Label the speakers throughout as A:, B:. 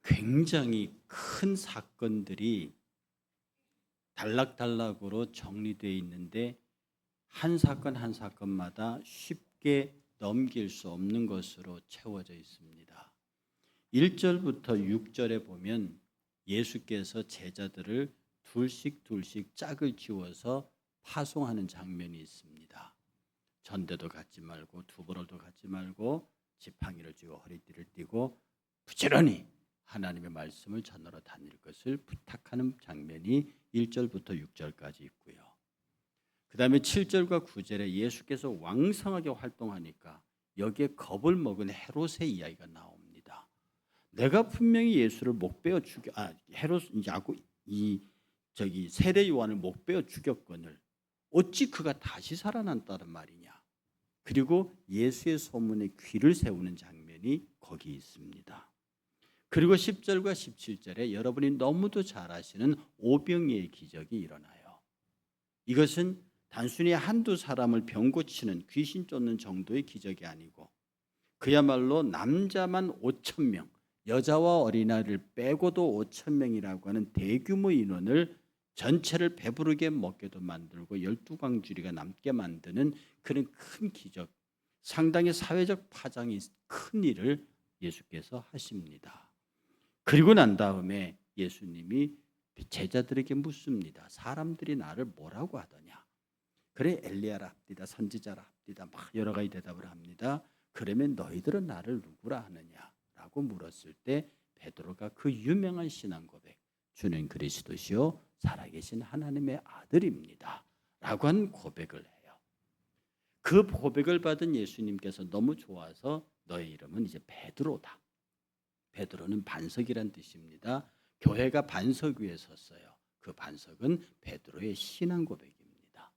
A: 굉장히 큰 사건들이 단락단락으로 정리되어 있는데 한 사건 한 사건마다 쉽게 넘길 수 없는 것으로 채워져 있습니다. 1절부터 6절에 보면 예수께서 제자들을 둘씩 짝을 지워서 파송하는 장면이 있습니다. 전대도 갖지 말고 두보로도 갖지 말고 지팡이를 쥐고 허리띠를 띠고 부지런히 하나님의 말씀을 전하러 다닐 것을 부탁하는 장면이 1절부터 6절까지 있고요. 그 다음에 7절과 9절에 예수께서 왕성하게 활동하니까 여기에 겁을 먹은 헤롯의 이야기가 나옵니다. 내가 분명히 예수를 목베어 죽여 헤롯 세례 요한을 목베어 죽였거늘 어찌 그가 다시 살아난다는 말이냐. 그리고 예수의 소문에 귀를 세우는 장면이 거기 있습니다. 그리고 10절과 17절에 여러분이 너무도 잘 아시는 오병이의 기적이 일어나요. 이것은 단순히 한두 사람을 병 고치는 귀신 쫓는 정도의 기적이 아니고 그야말로 남자만 5,000명, 여자와 어린아이를 빼고도 5,000명이라고 하는 대규모 인원을 전체를 배부르게 먹게도 만들고 12광주리가 남게 만드는 그런 큰 기적, 상당히 사회적 파장이 큰 일을 예수께서 하십니다. 그리고 난 다음에 예수님이 제자들에게 묻습니다. 사람들이 나를 뭐라고 하더냐. 그래 엘리야라 합디다 선지자라 합디다 막 여러 가지 대답을 합니다. 그러면 너희들은 나를 누구라 하느냐라고 물었을 때 베드로가 그 유명한 신앙 고백, 주는 그리스도시요 살아계신 하나님의 아들입니다 라고 한 고백을 해요. 그 고백을 받은 예수님께서 너무 좋아서 너의 이름은 이제 베드로다. 베드로는 반석이란 뜻입니다. 교회가 반석 위에 섰어요. 그 반석은 베드로의 신앙 고백입니다.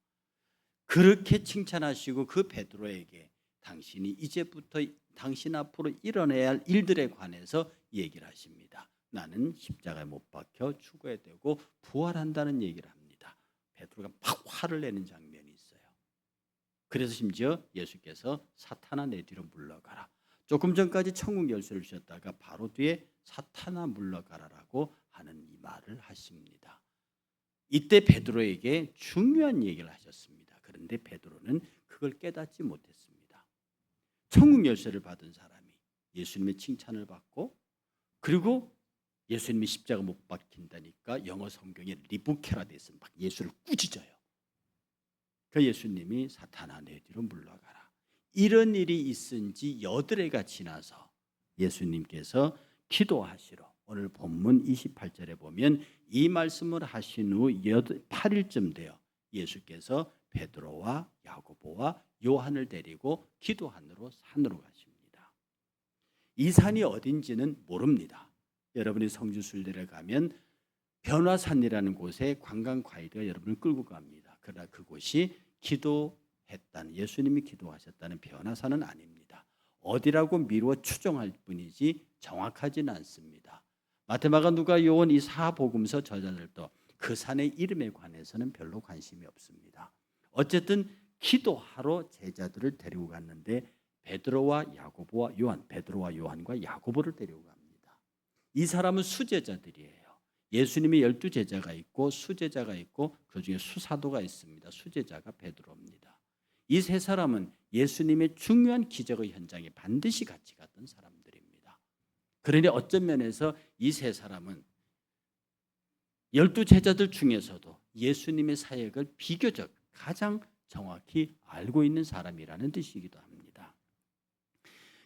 A: 그렇게 칭찬하시고 그 베드로에게 당신이 이제부터 당신 앞으로 일어나야 할 일들에 관해서 얘기를 하십니다. 나는 십자가에 못 박혀 죽어야 되고 부활한다는 얘기를 합니다. 베드로가 막 화를 내는 장면이 있어요. 그래서 심지어 예수께서 사탄아 내 뒤로 물러가라. 조금 전까지 천국 열쇠를 주셨다가 바로 뒤에 사탄아 물러가라라고 하는 이 말을 하십니다. 이때 베드로에게 중요한 얘기를 하셨습니다. 그런데 베드로는 그걸 깨닫지 못했습니다. 천국 열쇠를 받은 사람이 예수님의 칭찬을 받고 그리고 예수님이 십자가 못 박힌다니까 영어 성경에 리부케라 돼 있으면 막 예수를 꾸짖어요. 그 예수님이 사탄아 내 뒤로 물러가라. 이런 일이 있은 지 8해가 지나서 예수님께서 기도하시러 오늘 본문 28절에 보면 이 말씀을 하신 후 8일쯤 되어 예수께서 베드로와 야고보와 요한을 데리고 기도하러 산으로 가십니다. 이 산이 어딘지는 모릅니다. 여러분이 성지순례를 가면 변화산이라는 곳에 관광 가이드가 여러분을 끌고 갑니다. 그러나 그곳이 예수님이 기도하셨다는 변화산은 아닙니다. 어디라고 미루어 추정할 뿐이지 정확하지는 않습니다. 마태마가 누가 요한 이 사복음서 저자들도 그 산의 이름에 관해서는 별로 관심이 없습니다. 어쨌든 기도하러 제자들을 데리고 갔는데 베드로와 요한과 야고보를 데리고 갑니다. 이 사람은 수제자들이에요. 예수님이 12제자가 있고 수제자가 있고 그중에 수사도가 있습니다. 수제자가 베드로입니다. 이 세 사람은 예수님의 중요한 기적의 현장에 반드시 같이 갔던 사람들입니다. 그러니 어떤 면에서 이 세 사람은 12제자들 중에서도 예수님의 사역을 비교적 가장 정확히 알고 있는 사람이라는 뜻이기도 합니다.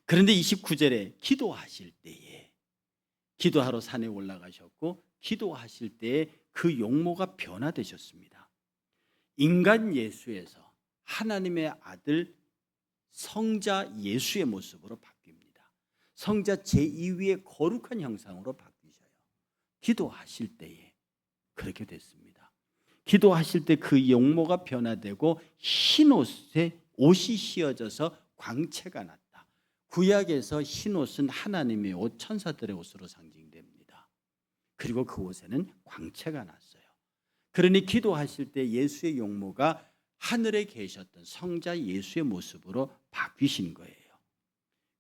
A: 그런데 29절에 기도하실 때에 기도하러 산에 올라가셨고 기도하실 때에 그 용모가 변화되셨습니다. 인간 예수에서 하나님의 아들 성자 예수의 모습으로 바뀝니다. 성자 제2위의 거룩한 형상으로 바뀌셔요. 기도하실 때에 그렇게 됐습니다. 기도하실 때 그 용모가 변화되고 흰 옷이 씌어져서 광채가 났다. 구약에서 흰 옷은 하나님의 옷, 천사들의 옷으로 상징됩니다. 그리고 그 옷에는 광채가 났어요. 그러니 기도하실 때 예수의 용모가 하늘에 계셨던 성자 예수의 모습으로 바뀌신 거예요.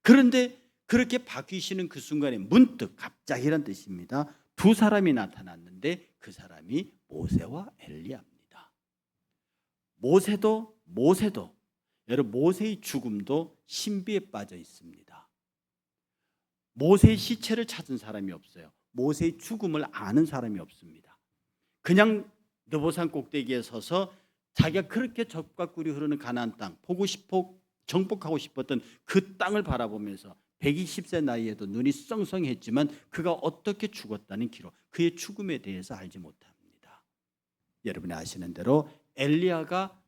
A: 그런데 그 그렇게 바뀌시는 그 순간에 문득, 갑자기란 뜻입니다, 두 사람이 나타났는데 그 사람이 모세와 엘리야입니다. 모세도 여러분, 모세의 죽음도 신비에 빠져 있습니다. 모세의 시체를 찾은 사람이 없어요. 모세의 죽음을 아는 사람이 없습니다. 그냥 느보산 꼭대기에 서서 자기가 그렇게 젖과 꿀이 흐르는 가나안 땅, 보고 싶어 정복하고 싶었던 그 땅을 바라보면서 120세 나이에도 눈이 썽썽했지만 그가 어떻게 죽었다는 기록, 그의 죽음에 대해서 알지 못합니다. 여러분이 아시는 대로 엘리야가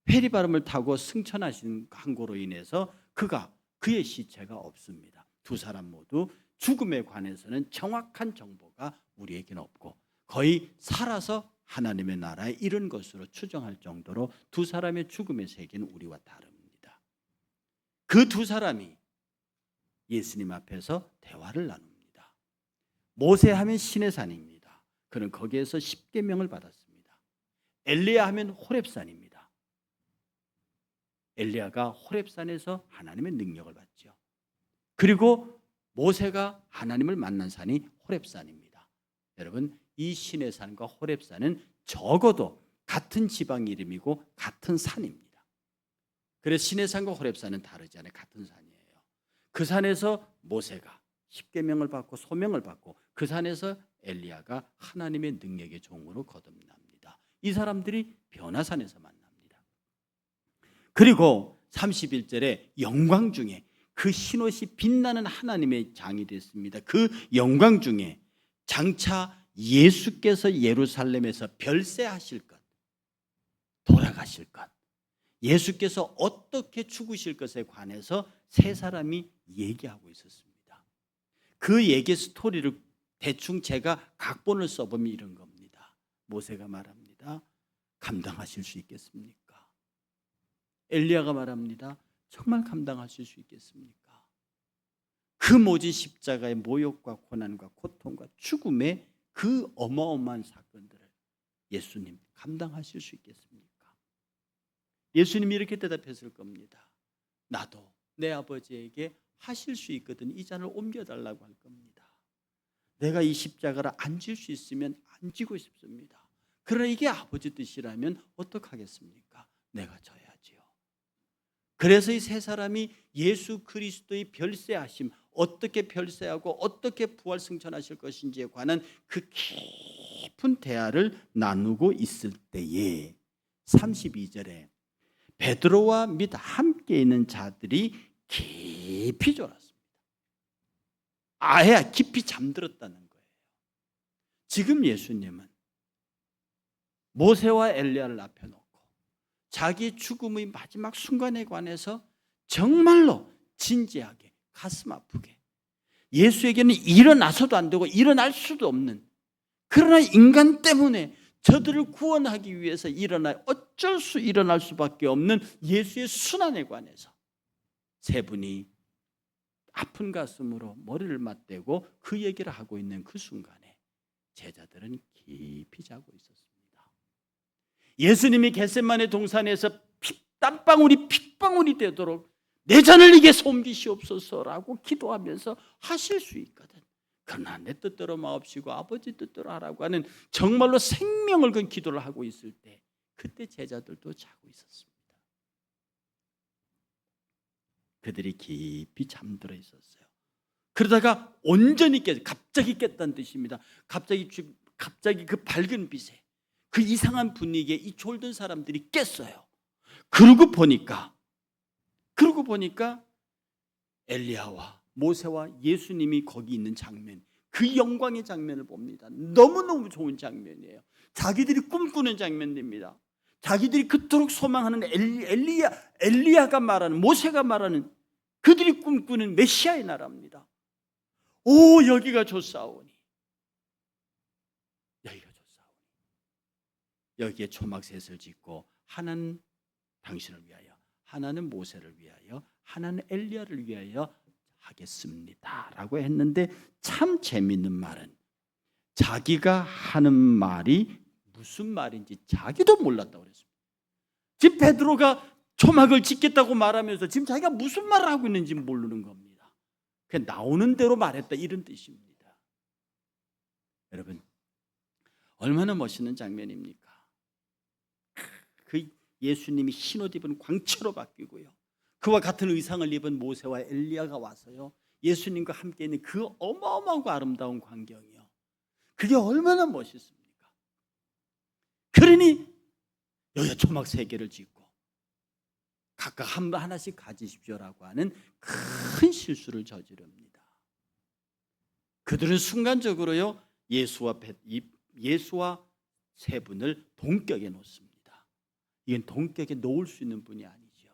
A: 회리바람을 타고 승천하신 항구로 인해서 그의 시체가 없습니다. 두 사람 모두 죽음에 관해서는 정확한 정보가 우리에게는 없고 거의 살아서 하나님의 나라에 이른 것으로 추정할 정도로 두 사람의 죽음의 세계는 우리와 다릅니다. 그 두 사람이 예수님 앞에서 대화를 나눕니다. 모세하면 시내산입니다. 그는 거기에서 십계명을 받았습니다. 엘리야 하면 호렙산입니다. 엘리야가 호렙산에서 하나님의 능력을 받죠. 그리고 모세가 하나님을 만난 산이 호렙산입니다. 여러분, 이 시내산과 호렙산은 적어도 같은 지방 이름이고 같은 산입니다. 그래서 시내산과 호렙산은 다르지 않아요. 같은 산이에요. 그 산에서 모세가 십계명을 받고 소명을 받고 그 산에서 엘리야가 하나님의 능력의 종으로 거듭납니다. 이 사람들이 변화산에서 만납니다. 그리고 31절에 영광 중에 그 흰옷이 빛나는 하나님의 장이 됐습니다. 그 영광 중에 장차 예수께서 예루살렘에서 별세하실 것, 돌아가실 것, 예수께서 어떻게 죽으실 것에 관해서 세 사람이 얘기하고 있었습니다. 그 얘기 스토리를 대충 제가 각본을 써보면 이런 겁니다. 모세가 말합니다. 감당하실 수 있겠습니까? 엘리야가 말합니다. 정말 감당하실 수 있겠습니까? 그 모진 십자가의 모욕과 고난과 고통과 죽음의 그 어마어마한 사건들을 예수님 감당하실 수 있겠습니까? 예수님이 이렇게 대답했을 겁니다. 나도 내 아버지에게 하실 수 있거든 이 잔을 옮겨달라고 할 겁니다. 내가 이 십자가를 안 질 수 있으면 안 지고 싶습니다. 그러나 이게 아버지 뜻이라면 어떡하겠습니까? 내가 져야지요. 그래서 이 세 사람이 예수 그리스도의 별세하심, 어떻게 별세하고 어떻게 부활 승천하실 것인지에 관한 그 깊은 대화를 나누고 있을 때에 32절에 베드로와 및 함께 있는 자들이 깊이 졸았습니다. 아예 깊이 잠들었다는 거예요. 지금 예수님은 모세와 엘리야를 앞에 놓고 자기 죽음의 마지막 순간에 관해서 정말로 진지하게 가슴 아프게, 예수에게는 일어나서도 안 되고 일어날 수도 없는, 그러나 인간 때문에 저들을 구원하기 위해서 어쩔 수 일어날 수밖에 없는 예수의 순환에 관해서 세 분이 아픈 가슴으로 머리를 맞대고 그 얘기를 하고 있는 그 순간에 제자들은 깊이 자고 있었습니다. 예수님이 겟세마네 동산에서 땀방울이 되도록 내 잔을 이게 옮기시옵소서라고 기도하면서 하실 수 있거든. 그러나 내 뜻대로 마옵시고 아버지 뜻대로 하라고 하는 정말로 생명을 건 기도를 하고 있을 때 그때 제자들도 자고 있었습니다. 그들이 깊이 잠들어 있었어요. 그러다가 온전히 갑자기 깼다는 뜻입니다. 갑자기 그 밝은 빛에 그 이상한 분위기에 이 졸던 사람들이 깼어요. 그러고 보니까 엘리야와 모세와 예수님이 거기 있는 장면, 그 영광의 장면을 봅니다. 너무너무 좋은 장면이에요. 자기들이 꿈꾸는 장면입니다. 자기들이 그토록 소망하는 엘리야가 말하는, 모세가 말하는 그들이 꿈꾸는 메시아의 나라입니다. 오, 여기가 좋사오니, 여기에 초막셋을 짓고 하나는 당신을 위하여, 하나는 모세를 위하여, 하나는 엘리야를 위하여 하겠습니다 라고 했는데, 참 재미있는 말은 자기가 하는 말이 무슨 말인지 자기도 몰랐다고 그랬습니다. 지금 베드로가 초막을 짓겠다고 말하면서 지금 자기가 무슨 말을 하고 있는지 모르는 겁니다. 그냥 나오는 대로 말했다 이런 뜻입니다. 여러분, 얼마나 멋있는 장면입니까? 그 예수님이 흰옷 입은 광채로 바뀌고요, 그와 같은 의상을 입은 모세와 엘리야가 와서요, 예수님과 함께 있는 그 어마어마하고 아름다운 광경이요, 그게 얼마나 멋있습니까? 그러니 여기에 초막 3개를 짓고 각각 하나씩 가지십시오라고 하는 큰 실수를 저지릅니다. 그들은 순간적으로요, 예수와 세 분을 동격에 놓습니다. 이건 동격에 놓을 수 있는 분이 아니죠.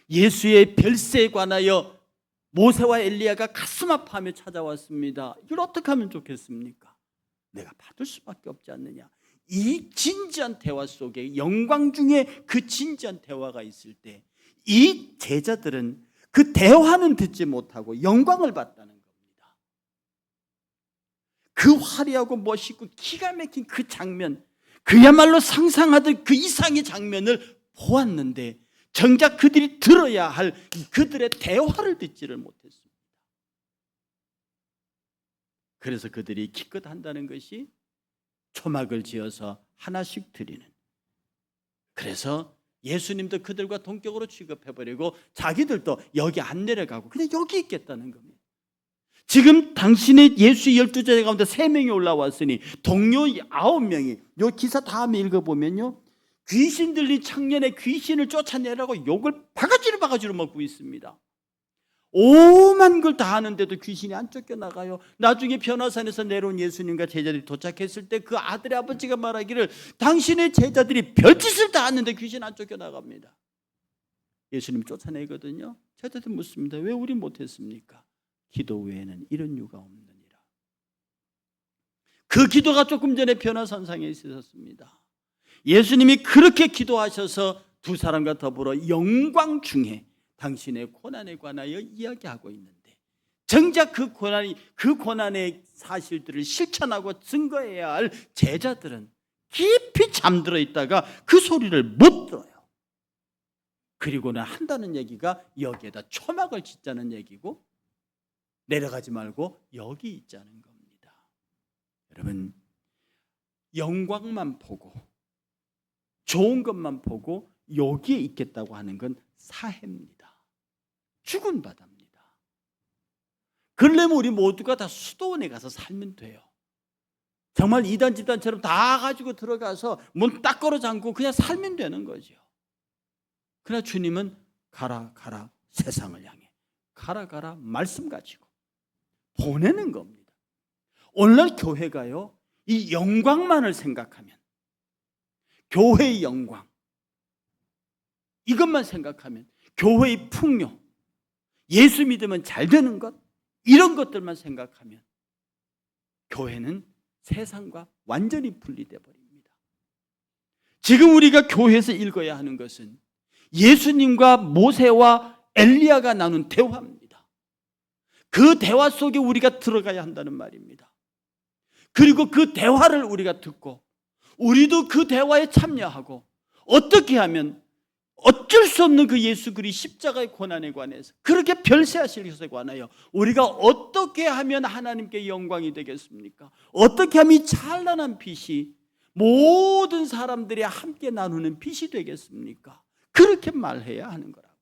A: 예수의 별세에 관하여 모세와 엘리야가 가슴 아파하며 찾아왔습니다. 이걸 어떻게 하면 좋겠습니까? 내가 받을 수밖에 없지 않느냐. 이 진지한 대화 속에, 영광 중에 그 진지한 대화가 있을 때 이 제자들은 그 대화는 듣지 못하고 영광을 받다는 겁니다. 그 화려하고 멋있고 기가 막힌 그 장면, 그야말로 상상하던 그 이상의 장면을 보았는데 정작 그들이 들어야 할 그들의 대화를 듣지를 못했습니다. 그래서 그들이 기껏 한다는 것이 초막을 지어서 하나씩 드리는, 그래서 예수님도 그들과 동격으로 취급해버리고 자기들도 여기 안 내려가고 그냥 여기 있겠다는 겁니다. 지금 당신의 예수의 12제자 가운데 3명이 올라왔으니 동료 9명이, 이 기사 다음에 읽어보면요, 귀신 들린 청년의 귀신을 쫓아내라고 욕을 바가지로 먹고 있습니다. 오만 걸 다 하는데도 귀신이 안 쫓겨나가요. 나중에 변화산에서 내려온 예수님과 제자들이 도착했을 때 그 아들의 아버지가 말하기를 당신의 제자들이 별짓을 다 하는데 귀신 안 쫓겨나갑니다. 예수님 쫓아내거든요. 제자들 묻습니다. 왜 우리 못했습니까? 기도 외에는 이런 이유가 없느니라. 그 기도가 조금 전에 변화산상에 있었습니다. 예수님이 그렇게 기도하셔서 두 사람과 더불어 영광 중에 당신의 고난에 관하여 이야기하고 있는데, 정작 그 고난의 사실들을 실천하고 증거해야 할 제자들은 깊이 잠들어 있다가 그 소리를 못 들어요. 그리고는 한다는 얘기가 여기에다 초막을 짓자는 얘기고, 내려가지 말고 여기 있자는 겁니다. 여러분, 영광만 보고 좋은 것만 보고 여기에 있겠다고 하는 건 사해입니다. 죽은 바다입니다. 그러려면 우리 모두가 다 수도원에 가서 살면 돼요. 정말 이단 집단처럼 다 가지고 들어가서 문 딱 걸어 잠그고 그냥 살면 되는 거죠. 그러나 주님은 가라 세상을 향해 가라 말씀 가지고 보내는 겁니다. 오늘날 교회가요, 이 영광만을 생각하면, 교회의 영광 이것만 생각하면, 교회의 풍요, 예수 믿으면 잘 되는 것, 이런 것들만 생각하면 교회는 세상과 완전히 분리되어 버립니다. 지금 우리가 교회에서 읽어야 하는 것은 예수님과 모세와 엘리야가 나눈 대화입니다. 그 대화 속에 우리가 들어가야 한다는 말입니다. 그리고 그 대화를 우리가 듣고 우리도 그 대화에 참여하고, 어떻게 하면 어쩔 수 없는 그 예수 그리스도의 십자가의 고난에 관해서, 그렇게 별세하실 것에 관하여 우리가 어떻게 하면 하나님께 영광이 되겠습니까? 어떻게 하면 이 찬란한 빛이 모든 사람들이 함께 나누는 빛이 되겠습니까? 그렇게 말해야 하는 거라고요.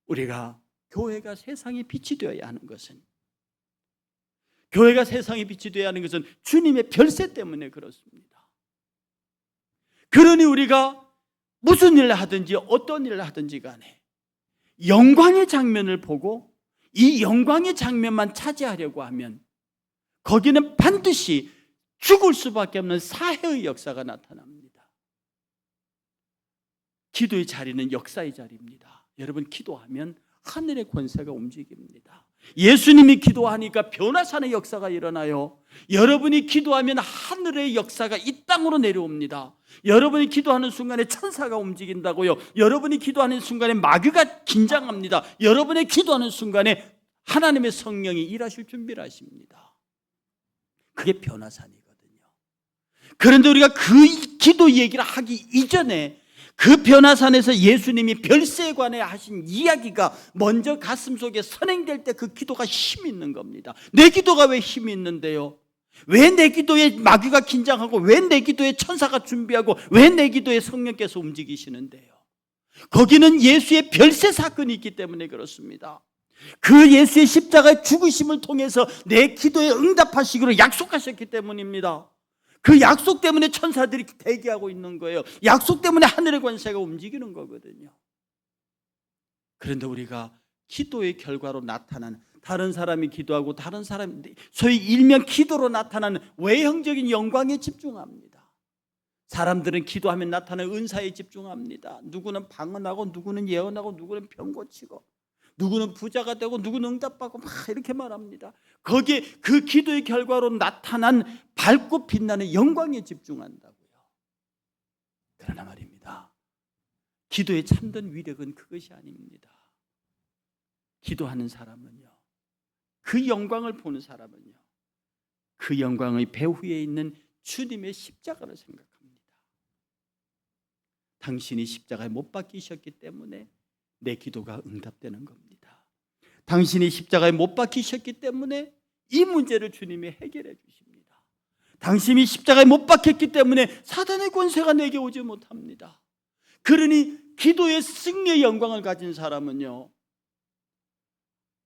A: 우리가 교회가 세상의 빛이 되어야 하는 것은, 교회가 세상의 빛이 되어야 하는 것은 주님의 별세 때문에 그렇습니다. 그러니 우리가 무슨 일을 하든지 어떤 일을 하든지 간에 영광의 장면을 보고 이 영광의 장면만 차지하려고 하면 거기는 반드시 죽을 수밖에 없는 사해의 역사가 나타납니다. 기도의 자리는 역사의 자리입니다. 여러분, 기도하면 하늘의 권세가 움직입니다. 예수님이 기도하니까 변화산의 역사가 일어나요. 여러분이 기도하면 하늘의 역사가 이 땅으로 내려옵니다. 여러분이 기도하는 순간에 천사가 움직인다고요. 여러분이 기도하는 순간에 마귀가 긴장합니다. 여러분이 기도하는 순간에 하나님의 성령이 일하실 준비를 하십니다. 그게 변화산이거든요. 그런데 우리가 그 기도 얘기를 하기 이전에 그 변화산에서 예수님이 별세에 관해 하신 이야기가 먼저 가슴속에 선행될 때 그 기도가 힘이 있는 겁니다. 내 기도가 왜 힘이 있는데요? 왜 내 기도에 마귀가 긴장하고, 왜 내 기도에 천사가 준비하고, 왜 내 기도에 성령께서 움직이시는데요? 거기는 예수의 별세 사건이 있기 때문에 그렇습니다. 그 예수의 십자가의 죽으심을 통해서 내 기도에 응답하시기로 약속하셨기 때문입니다. 그 약속 때문에 천사들이 대기하고 있는 거예요. 약속 때문에 하늘의 권세가 움직이는 거거든요. 그런데 우리가 기도의 결과로 나타나는, 다른 사람이 기도하고 다른 사람이 소위 일명 기도로 나타나는 외형적인 영광에 집중합니다. 사람들은 기도하면 나타나는 은사에 집중합니다. 누구는 방언하고, 누구는 예언하고, 누구는 병 고치고, 누구는 부자가 되고, 누구는 응답받고, 막 이렇게 말합니다. 거기에 그 기도의 결과로 나타난 밝고 빛나는 영광에 집중한다고요. 그러나 말입니다, 기도의 참된 위력은 그것이 아닙니다. 기도하는 사람은요, 그 영광을 보는 사람은요, 그 영광의 배후에 있는 주님의 십자가를 생각합니다. 당신이 십자가에 못 박히셨기 때문에 내 기도가 응답되는 겁니다. 당신이 십자가에 못 박히셨기 때문에 이 문제를 주님이 해결해 주십니다. 당신이 십자가에 못 박혔기 때문에 사단의 권세가 내게 오지 못합니다. 그러니 기도의 승리의 영광을 가진 사람은요,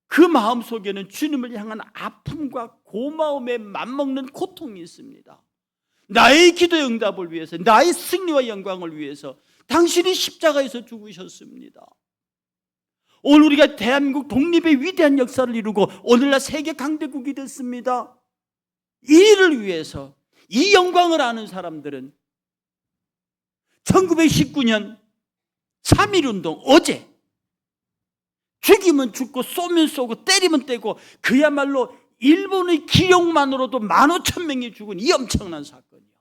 A: 그 마음속에는 주님을 향한 아픔과 고마움에 맞먹는 고통이 있습니다. 나의 기도의 응답을 위해서, 나의 승리와 영광을 위해서 당신이 십자가에서 죽으셨습니다. 오늘 우리가 대한민국 독립의 위대한 역사를 이루고 오늘날 세계 강대국이 됐습니다. 이 일을 위해서, 이 영광을 아는 사람들은 1919년 3.1운동 어제 죽이면 죽고 쏘면 쏘고 때리면 때고, 그야말로 일본의 기력만으로도 15,000명이 죽은 이 엄청난 사건이요.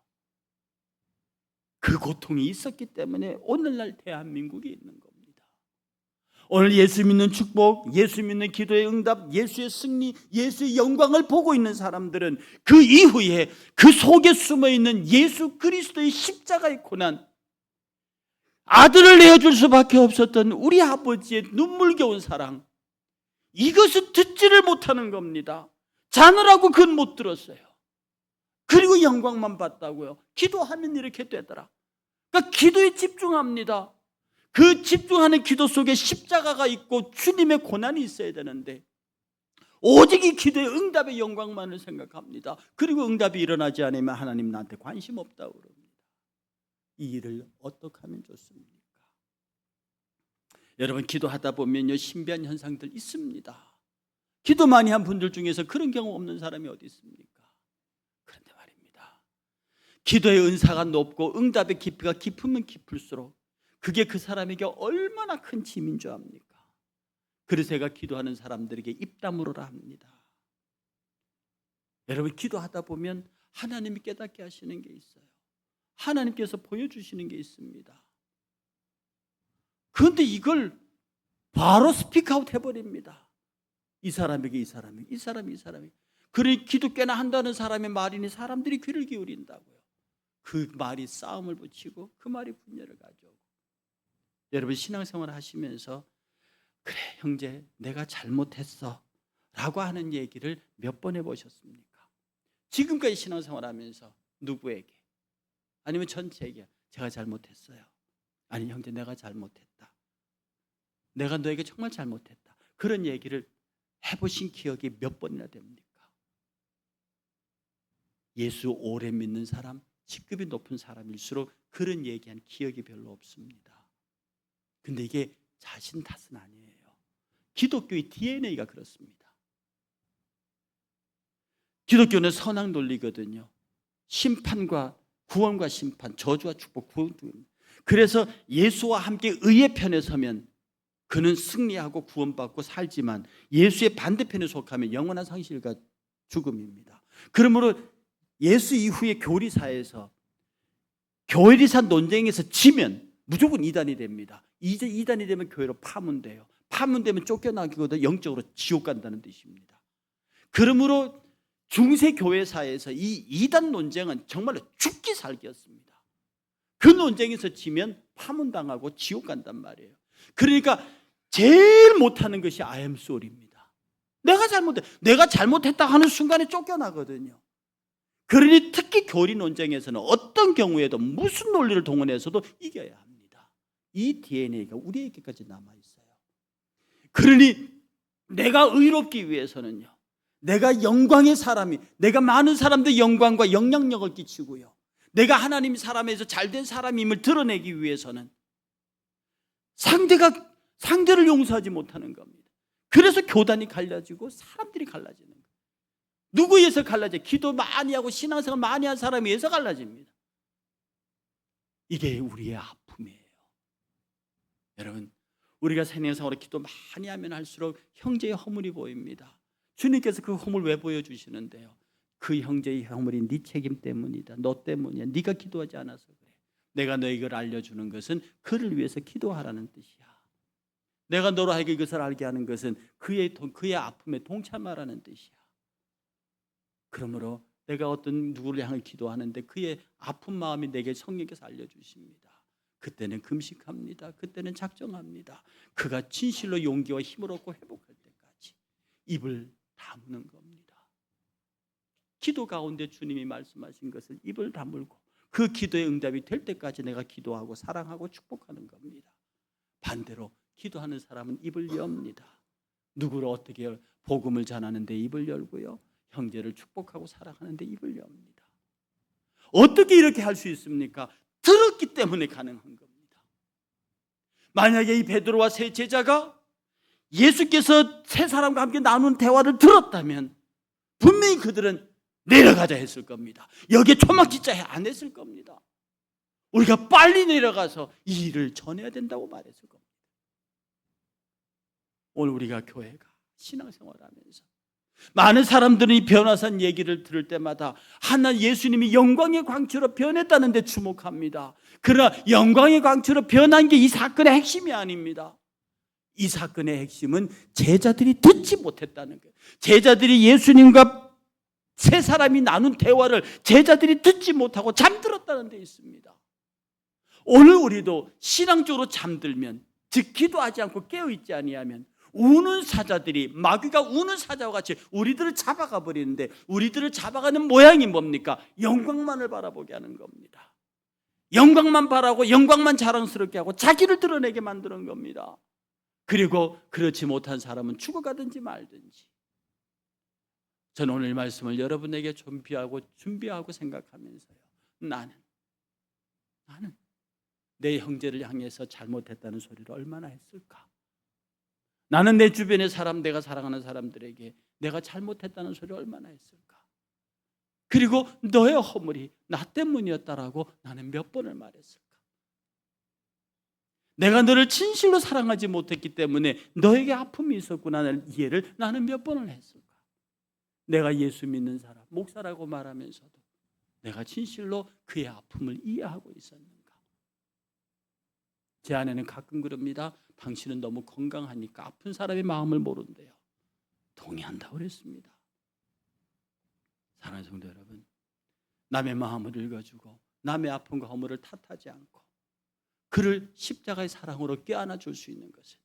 A: 그 고통이 있었기 때문에 오늘날 대한민국이 있는 겁니다. 오늘 예수 믿는 축복, 예수 믿는 기도의 응답, 예수의 승리, 예수의 영광을 보고 있는 사람들은 그 이후에 그 속에 숨어있는 예수 그리스도의 십자가의 고난, 아들을 내어줄 수밖에 없었던 우리 아버지의 눈물겨운 사랑, 이것을 듣지를 못하는 겁니다. 자느라고 그건 못 들었어요. 그리고 영광만 봤다고요. 기도하면 이렇게 되더라. 그러니까 기도에 집중합니다. 그 집중하는 기도 속에 십자가가 있고 주님의 고난이 있어야 되는데 오직 이 기도의 응답의 영광만을 생각합니다. 그리고 응답이 일어나지 않으면 하나님 나한테 관심 없다고 그럽니다. 이 일을 어떻게 하면 좋습니까? 여러분, 기도하다 보면요, 신비한 현상들 있습니다. 기도 많이 한 분들 중에서 그런 경험 없는 사람이 어디 있습니까? 그런데 말입니다, 기도의 은사가 높고 응답의 깊이가 깊으면 깊을수록 그게 그 사람에게 얼마나 큰 짐인 줄 압니까? 그래서 제가 기도하는 사람들에게 입 다물어라 합니다. 여러분, 기도하다 보면 하나님이 깨닫게 하시는 게 있어요. 하나님께서 보여주시는 게 있습니다. 그런데 이걸 바로 스피크아웃 해버립니다. 이 사람에게, 이 사람에게, 이 사람이, 이 사람에게. 그래, 기도 꽤나 한다는 사람의 말이니 사람들이 귀를 기울인다고요. 그 말이 싸움을 붙이고 그 말이 분열을 가져오고. 여러분, 신앙생활 하시면서 그래 형제 내가 잘못했어 라고 하는 얘기를 몇 번 해보셨습니까? 지금까지 신앙생활 하면서 누구에게, 아니면 전체에게 제가 잘못했어요, 아니 형제 내가 잘못했다, 내가 너에게 정말 잘못했다, 그런 얘기를 해보신 기억이 몇 번이나 됩니까? 예수 오래 믿는 사람, 직급이 높은 사람일수록 그런 얘기한 기억이 별로 없습니다. 근데 이게 자신 탓은 아니에요. 기독교의 DNA가 그렇습니다. 기독교는 선악 논리거든요. 심판과 구원과 심판, 저주와 축복, 구원. 그래서 예수와 함께 의의 편에 서면 그는 승리하고 구원받고 살지만 예수의 반대편에 속하면 영원한 상실과 죽음입니다. 그러므로 예수 이후의 교리사에서 교리사 논쟁에서 지면 무조건 이단이 됩니다. 이제 이단이 되면 교회로 파문돼요. 파문되면 쫓겨나기보다 영적으로 지옥 간다는 뜻입니다. 그러므로 중세 교회사에서 이 이단 논쟁은 정말로 죽기 살기였습니다. 그 논쟁에서 지면 파문당하고 지옥 간단 말이에요. 그러니까 제일 못하는 것이 I am sorry입니다. 내가 잘못했다 하는 순간에 쫓겨나거든요. 그러니 특히 교리 논쟁에서는 어떤 경우에도 무슨 논리를 동원해서도 이겨야 합니다. 이 DNA가 우리에게까지 남아있어요. 그러니 내가 의롭기 위해서는요, 내가 영광의 사람이, 내가 많은 사람들 영광과 영향력을 끼치고요, 내가 하나님 사람에서 잘된 사람임을 드러내기 위해서는 상대를 용서하지 못하는 겁니다. 그래서 교단이 갈라지고 사람들이 갈라지는 거예요. 누구 위해서 갈라져요? 기도 많이 하고 신앙생활 많이 한 사람에 의해서 갈라집니다. 이게 우리의 아픔이에요. 여러분, 우리가 생명생활에 기도 많이 하면 할수록 형제의 허물이 보입니다. 주님께서 그 허물 왜 보여주시는데요? 그 형제의 허물이 네 책임 때문이다. 너 때문이야. 네가 기도하지 않아서 그래. 내가 너에게 알려주는 것은 그를 위해서 기도하라는 뜻이야. 내가 너로 하여금 이것을 알게 하는 것은 그의 아픔에 동참하라는 뜻이야. 그러므로 내가 어떤 누구를 향해 기도하는데 그의 아픈 마음이 내게 성령께서 알려주십니다. 그때는 금식합니다. 그때는 작정합니다. 그가 진실로 용기와 힘을 얻고 회복할 때까지 입을 다무는 겁니다. 기도 가운데 주님이 말씀하신 것을 입을 다물고 그 기도의 응답이 될 때까지 내가 기도하고 사랑하고 축복하는 겁니다. 반대로 기도하는 사람은 입을 엽니다. 누구를 어떻게 복음을 전하는데 입을 열고요, 형제를 축복하고 사랑하는데 입을 엽니다. 어떻게 이렇게 할 수 있습니까? 들었기 때문에 가능한 겁니다. 만약에 이 베드로와 세 제자가 예수께서 세 사람과 함께 나눈 대화를 들었다면 분명히 그들은 내려가자 했을 겁니다. 여기에 초막지자 안 했을 겁니다. 우리가 빨리 내려가서 이 일을 전해야 된다고 말했을 겁니다. 오늘 우리가 교회가 신앙생활하면서 많은 사람들은 이 변화산 얘기를 들을 때마다 하나 예수님이 영광의 광채로 변했다는 데 주목합니다. 그러나 영광의 광채로 변한 게 이 사건의 핵심이 아닙니다. 이 사건의 핵심은 제자들이 듣지 못했다는 거예요. 제자들이 예수님과 세 사람이 나눈 대화를 제자들이 듣지 못하고 잠들었다는 데 있습니다. 오늘 우리도 신앙적으로 잠들면, 즉 기도하지 않고 깨어있지 아니하면 우는 사자들이, 마귀가 우는 사자와 같이 우리들을 잡아가 버리는데, 우리들을 잡아가는 모양이 뭡니까? 영광만을 바라보게 하는 겁니다. 영광만 바라고 영광만 자랑스럽게 하고 자기를 드러내게 만드는 겁니다. 그리고 그렇지 못한 사람은 죽어가든지 말든지. 저는 오늘 말씀을 여러분에게 준비하고 생각하면서요, 나는 내 형제를 향해서 잘못했다는 소리를 얼마나 했을까? 나는 내 주변의 사람, 내가 사랑하는 사람들에게 내가 잘못했다는 소리를 얼마나 했을까? 그리고 너의 허물이 나 때문이었다라고 나는 몇 번을 말했을까? 내가 너를 진실로 사랑하지 못했기 때문에 너에게 아픔이 있었구나라는 이해를 나는 몇 번을 했을까? 내가 예수 믿는 사람, 목사라고 말하면서도 내가 진실로 그의 아픔을 이해하고 있었는가? 제 아내는 가끔 그럽니다. 당신은 너무 건강하니까 아픈 사람의 마음을 모른대요. 동의한다고 그랬습니다. 사랑하는 성도 여러분, 남의 마음을 읽어주고 남의 아픔과 허물을 탓하지 않고 그를 십자가의 사랑으로 껴안아 줄 수 있는 것은,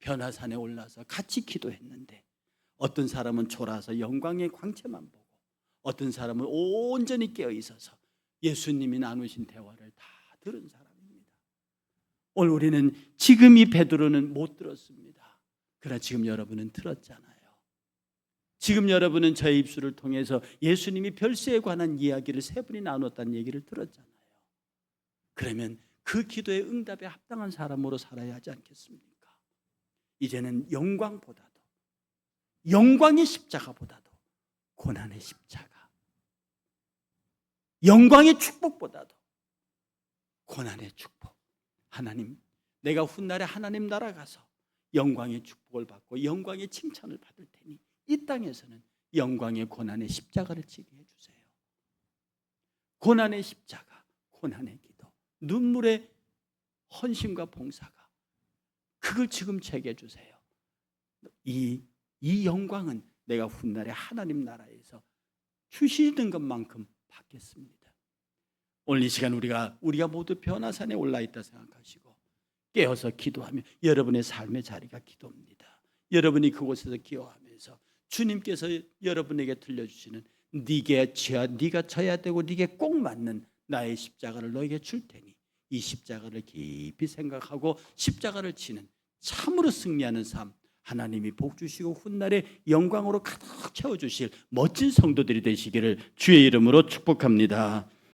A: 변화산에 올라서 같이 기도했는데 어떤 사람은 졸아서 영광의 광채만 보고 어떤 사람은 온전히 깨어 있어서 예수님이 나누신 대화를 다 들은 사람입니다. 오늘 우리는 지금 이 베드로는 못 들었습니다. 그러나 지금 여러분은 들었잖아요. 지금 여러분은 저의 입술을 통해서 예수님이 별세에 관한 이야기를 세 분이 나눴다는 얘기를 들었잖아요. 그러면 그 기도의 응답에 합당한 사람으로 살아야 하지 않겠습니까? 이제는 영광보다도, 영광의 십자가보다도 고난의 십자가, 영광의 축복보다도 고난의 축복, 하나님, 내가 훗날에 하나님 나라 가서 영광의 축복을 받고 영광의 칭찬을 받을 테니 이 땅에서는 영광의 고난의 십자가를 지게 해주세요. 고난의 십자가, 고난의 기도, 눈물의 헌신과 봉사가, 그걸 지금 제게 주세요. 이 영광은 내가 훗날에 하나님 나라에서 주시는 것만큼 받겠습니다. 오늘 이 시간 우리가 모두 변화산에 올라 있다 생각하시고 깨어서 기도하며 여러분의 삶의 자리가 기도입니다. 여러분이 그곳에서 기도하면서 주님께서 여러분에게 들려주시는 네가 져야 되고 네게 꼭 맞는 나의 십자가를 너에게 줄 테니 이 십자가를 깊이 생각하고 십자가를 지는 참으로 승리하는 삶, 하나님이 복 주시고 훗날에 영광으로 가득 채워주실 멋진 성도들이 되시기를 주의 이름으로 축복합니다.